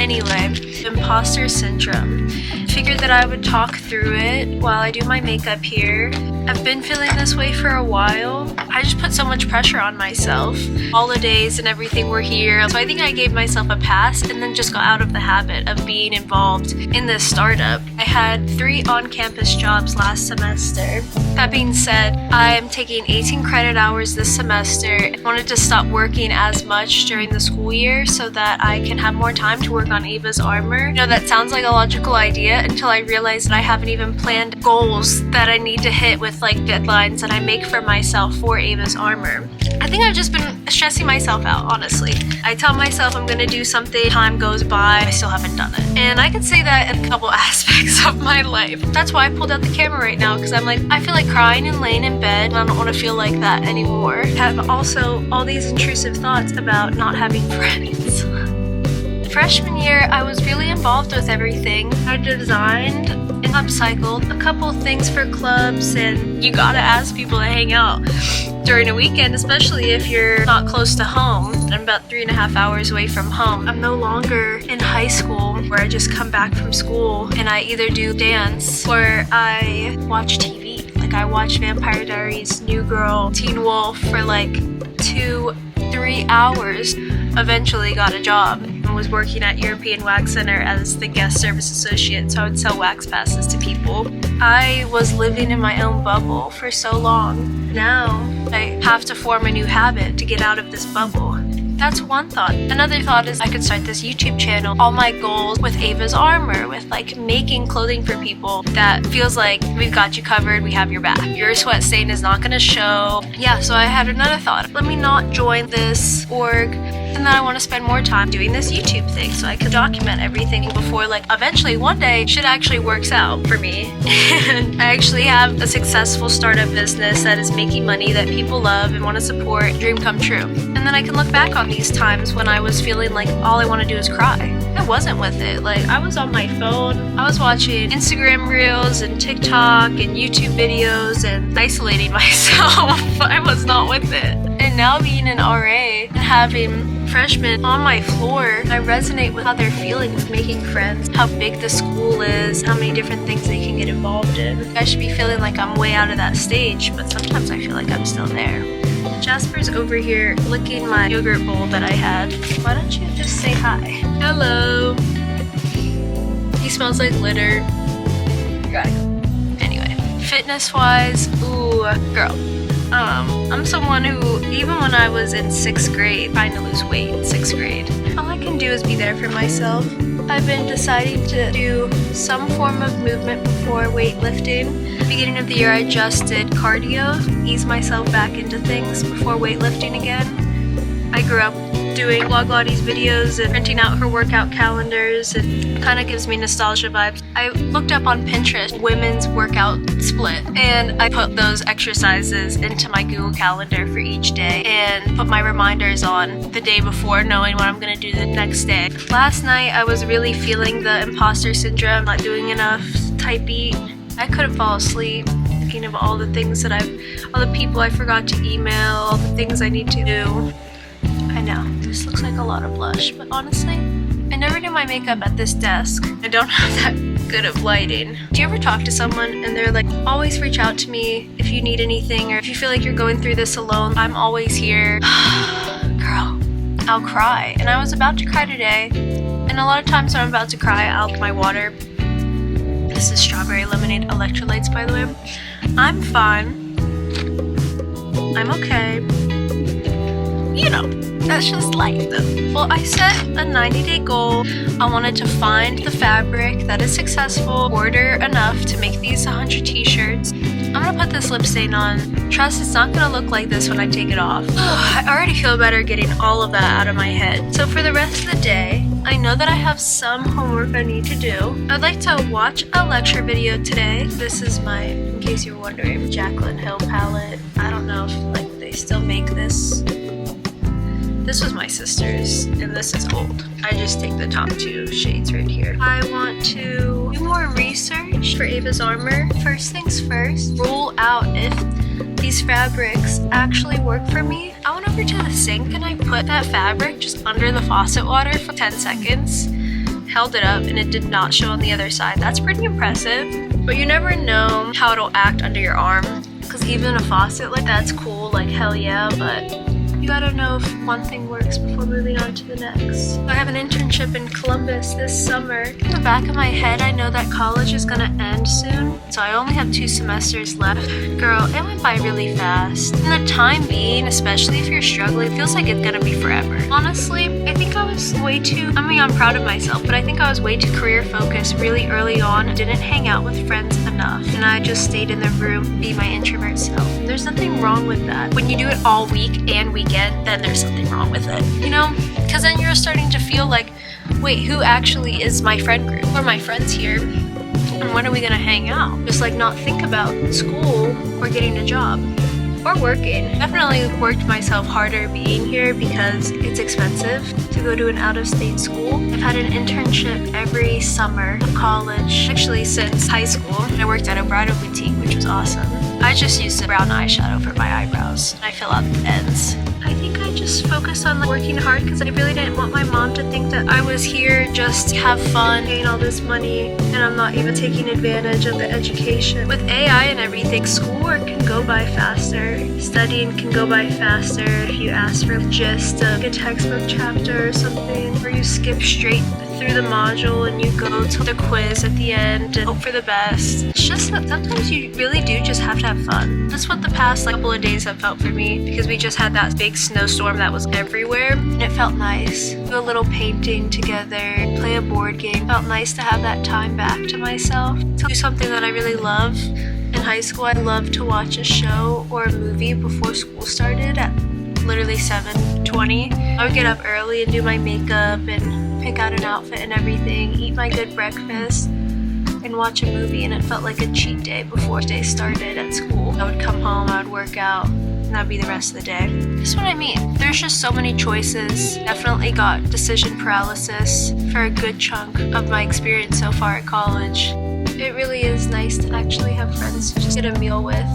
Anyway, imposter syndrome. Figured that I would talk through it while I do my makeup here. I've been feeling this way for a while. I just put so much pressure on myself. Holidays and everything were here, so I think I gave myself a pass and then just got out of the habit of being involved in this startup. I had 3 on-campus jobs last semester. That being said, I'm taking 18 credit hours this semester. I wanted to stop working as much during the school year so that I can have more time to work on Ava's armor. You know, that sounds like a logical idea until I realized that I haven't even planned goals that I need to hit with like deadlines that I make for myself for Ava's armor. I think I've just been stressing myself out, honestly. I tell myself I'm gonna do something, time goes by, I still haven't done it. And I could say that in a couple aspects of my life. That's why I pulled out the camera right now, because I'm like, I feel like crying and laying in bed, and I don't want to feel like that anymore. I have also all these intrusive thoughts about not having friends. Freshman year, I was really involved with everything. I designed and upcycled a couple things for clubs, and you gotta ask people to hang out during a weekend, especially if you're not close to home. I'm about 3.5 hours away from home. I'm no longer in high school where I just come back from school and I either do dance or I watch TV. Like I watched Vampire Diaries, New Girl, Teen Wolf for like 2-3 hours. Eventually got a job and was working at European Wax Center as the guest service associate, so I would sell wax passes to people. I was living in my own bubble for so long. Now I have to form a new habit to get out of this bubble. That's one thought. Another thought is I could start this YouTube channel. All my goals with Ava's armor, with like making clothing for people that feels like we've got you covered, we have your back. Your sweat stain is not gonna show. Yeah, so I had another thought. Let me not join this org, and then I want to spend more time doing this YouTube thing so I can document everything before like eventually one day shit actually works out for me. And I actually have a successful startup business that is making money that people love and want to support. Dream come true. And then I can look back on these times when I was feeling like all I want to do is cry. I wasn't with it. Like I was on my phone. I was watching Instagram reels and TikTok and YouTube videos and isolating myself. I was not with it. And now being an RA and having freshmen on my floor, I resonate with how they're feeling with making friends, how big the school is, how many different things they can get involved in. I should be feeling like I'm way out of that stage, but sometimes I feel like I'm still there. Jasper's over here licking my yogurt bowl that I had. Why don't you just say hi? Hello. He smells like litter. You gotta go. Anyway, fitness-wise, ooh, girl. I'm someone who, even when I was in 6th grade, trying to lose weight in 6th grade, all I can do is be there for myself. I've been deciding to do some form of movement before weightlifting. Beginning of the year, I just did cardio, ease myself back into things before weightlifting again. I grew up doing Vlog Lottie's videos and printing out her workout calendars, and kind of gives me nostalgia vibes. I looked up on Pinterest women's workout split, and I put those exercises into my Google Calendar for each day and put my reminders on the day before, knowing what I'm gonna do the next day. Last night I was really feeling the imposter syndrome, not doing enough type beat. I couldn't fall asleep thinking of all the things that all the people I forgot to email, all the things I need to do. I know, this looks like a lot of blush, but honestly, I never do my makeup at this desk. I don't have that good of lighting. Do you ever talk to someone and they're like, always reach out to me if you need anything, or if you feel like you're going through this alone, I'm always here. Girl, I'll cry. And I was about to cry today, and a lot of times when I'm about to cry, I'll get my water. This is strawberry lemonade electrolytes, by the way. I'm fine. I'm okay. You know, that's just life though. Well, I set a 90-day goal. I wanted to find the fabric that is successful, order enough to make these 100 t-shirts. I'm gonna put this lip stain on. Trust, it's not gonna look like this when I take it off. I already feel better getting all of that out of my head. So for the rest of the day, I know that I have some homework I need to do. I'd like to watch a lecture video today. This is my, in case you're wondering, Jaclyn Hill palette. I don't know if like they still make this. This was my sister's, and this is old. I just take the top 2 shades right here. I want to do more research for Ava's armor. First things first, rule out if these fabrics actually work for me. I went over to the sink and I put that fabric just under the faucet water for 10 seconds. held it up and it did not show on the other side. That's pretty impressive. But you never know how it'll act under your arm. Because even a faucet like that's cool, like hell yeah, but you gotta know if one thing works before moving on to the next. I have an internship in Columbus this summer. In the back of my head, I know that college is gonna end soon, so I only have 2 semesters left. Girl, it went by really fast. In the time being, especially if you're struggling, it feels like it's gonna be forever. Honestly, I think I was way too, I'm proud of myself, but I think I was way too career focused really early on. Didn't hang out with friends enough, and I just stayed in the room, be my introvert self. There's nothing wrong with that. When you do it all week and weekend, then there's something wrong with it, you know? Because then you're starting to feel like, wait, who actually is my friend group? Who are my friends here? And when are we gonna hang out? Just like not think about school or getting a job or working. Definitely worked myself harder being here because it's expensive to go to an out-of-state school. I've had an internship every summer of college, actually since high school. I worked at a bridal boutique, which was awesome. I just used a brown eyeshadow for my eyebrows, and I fill out the ends. I think I just focused on working hard because I really didn't want my mom to think that I was here just to have fun, paying all this money, and I'm not even taking advantage of the education. With AI and everything, schoolwork can go by faster. Studying can go by faster if you ask for just a textbook chapter or something, or you skip straight through the module and you go to the quiz at the end and hope for the best. It's just that sometimes you really do just have to have fun. That's what the past couple of days have felt for me, because we just had that big snowstorm that was everywhere and it felt nice. Do a little painting together, play a board game. It felt nice to have that time back to myself, to do something that I really love. In high school, I loved to watch a show or a movie before school started at literally 7:20. I would get up early and do my makeup and pick out an outfit and everything, eat my good breakfast, and watch a movie, and it felt like a cheat day before day started at school. I would come home, I would work out, and that'd be the rest of the day. That's what I mean. There's just so many choices. Definitely got decision paralysis for a good chunk of my experience so far at college. It really is nice to actually have friends to just get a meal with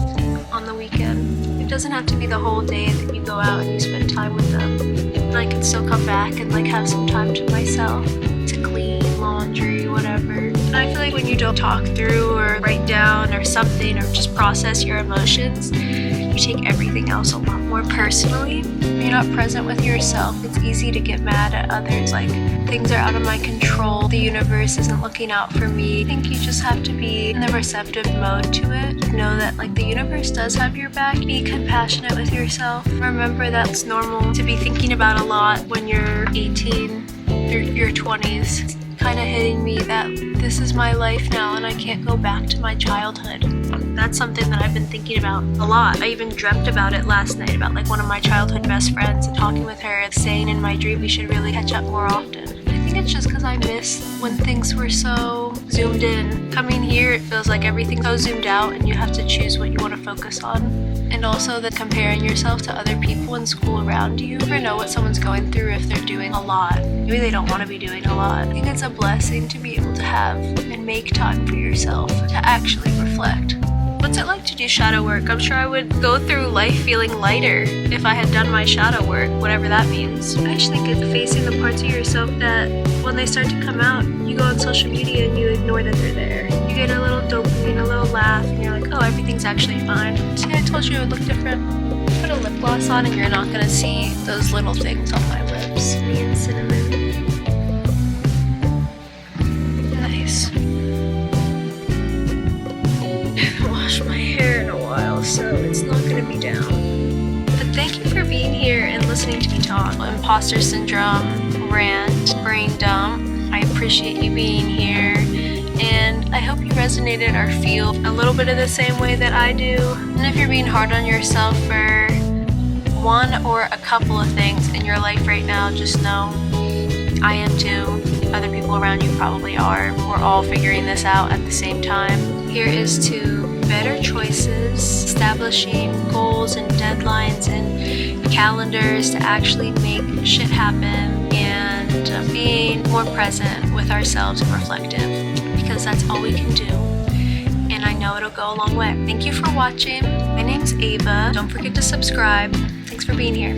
on the weekend. It doesn't have to be the whole day that you go out and you spend time with them. And I can still come back and have some time to myself to clean, laundry, whatever. And I feel like when you don't talk through or write down or something or just process your emotions, you take everything else a lot more personally. When you're not present with yourself, it's easy to get mad at others, like things are out of my control, the universe isn't looking out for me. I think you just have to be in the receptive mode to it. Know that the universe does have your back. Be compassionate with yourself. Remember that's normal to be thinking about a lot when you're 18 through your 20s. Kind of hitting me that this is my life now and I can't go back to my childhood. That's something that I've been thinking about a lot. I even dreamt about it last night, about one of my childhood best friends, and talking with her and saying in my dream we should really catch up more often. I think it's just because I miss when things were so zoomed in. Coming here, it feels like everything's so zoomed out and you have to choose what you want to focus on. And also that comparing yourself to other people in school around you. You never know what someone's going through if they're doing a lot. Maybe they don't want to be doing a lot. I think it's a blessing to be able to have and make time for yourself to actually reflect. What's it like to do shadow work? I'm sure I would go through life feeling lighter if I had done my shadow work, whatever that means. I just think it's facing the parts of yourself that when they start to come out, you go on social media and you ignore that they're there. You get a little dopamine, a little laugh, and you're like, oh, everything's actually fine. See, I told you it would look different. Put a lip gloss on and you're not gonna see those little things on my lips. Me and cinnamon. Nice. Wash my hair in a while, so it's not gonna be down. But thank you for being here and listening to me talk. Imposter syndrome, rant, brain dump. I appreciate you being here, and I hope you resonated or feel a little bit of the same way that I do. And if you're being hard on yourself for one or a couple of things in your life right now, just know I am too. Other people around you probably are. We're all figuring this out at the same time. Here is to better choices, establishing goals and deadlines and calendars to actually make shit happen, and being more present with ourselves and reflective, because that's all we can do. And I know it'll go a long way. Thank you for watching. My name's Ava. Don't forget to subscribe. Thanks for being here.